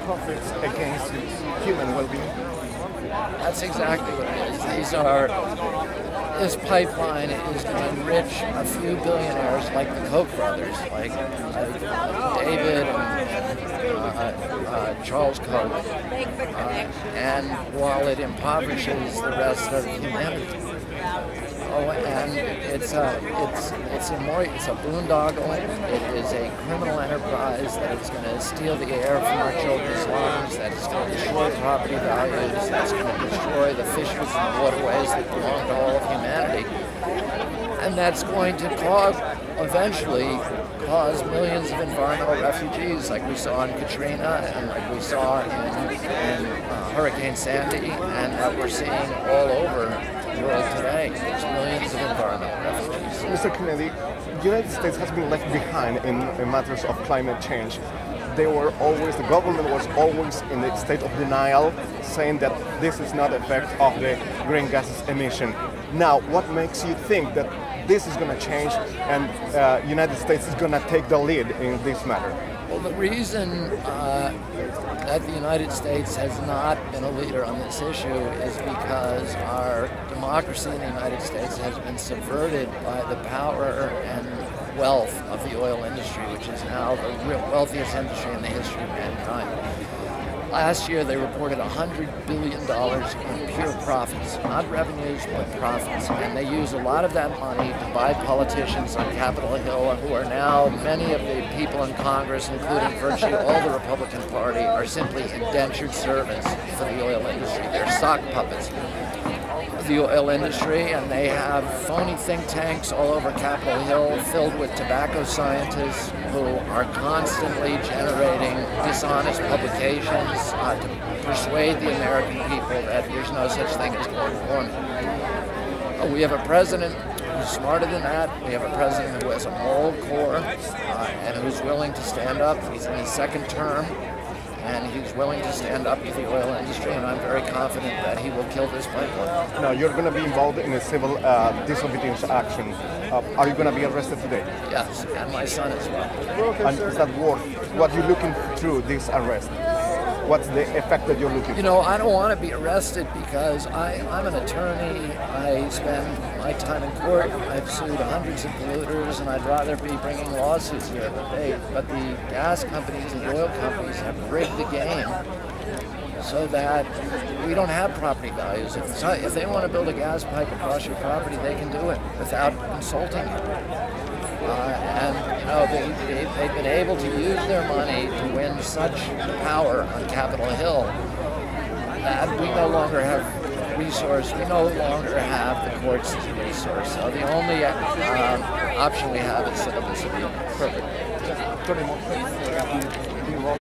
profits against human well-being? That's exactly what it is. This pipeline is going to enrich a few billionaires like the Koch brothers, like David and Charles Koch, and while it impoverishes the rest of humanity. Oh, and it's a boondoggle. It is a criminal enterprise that is going to steal the air from our children's lungs, that is going to destroy property values, that's going to destroy the fisheries and waterways that belong to all of humanity. And that's going to eventually cause millions of environmental refugees like we saw in Katrina and like we saw in Hurricane Sandy and that we're seeing all over the world today. There's millions of environmental refugees. Mr. Kennedy, the United States has been left behind in matters of climate change. The government was always in a state of denial, saying that this is not an effect of the green gases emission. Now, what makes you think that this is going to change and United States is going to take the lead in this matter? Well, the reason that the United States has not been a leader on this issue is because our democracy in the United States has been subverted by the power and wealth of the oil industry, which is now the wealthiest industry in the history of mankind. Last year, they reported $100 billion in pure profits, not revenues, but profits. And they use a lot of that money to buy politicians on Capitol Hill, who are now, many of the people in Congress, including virtually all the Republican Party, are simply indentured servants for the oil industry. They're sock puppets of the oil industry, and they have phony think tanks all over Capitol Hill filled with tobacco scientists who are constantly generating dishonest publications to persuade the American people that there's no such thing as global warming. We have a president who's smarter than that. We have a president who has a moral core and who's willing to stand up. He's in his second term, and he's willing to stand up to the oil industry, and I'm very confident that he will kill this pipeline. Now, you're going to be involved in a civil disobedience action. Are you going to be arrested today? Yes, and my son as well. And is that worth what you're looking through this arrest? What's the effect that you're looking for? You know, I don't want to be arrested because I'm an attorney. I spend my time in court. I've sued hundreds of polluters, and I'd rather be bringing lawsuits here. But the gas companies and the oil companies have rigged the game so that we don't have property values. If they want to build a gas pipe across your property, they can do it without consulting you. And you know, they've been able to use their money to win such power on Capitol Hill that we no longer have resource. We no longer have the courts as a resource. So the only option we have is civil disobedience. Perfect.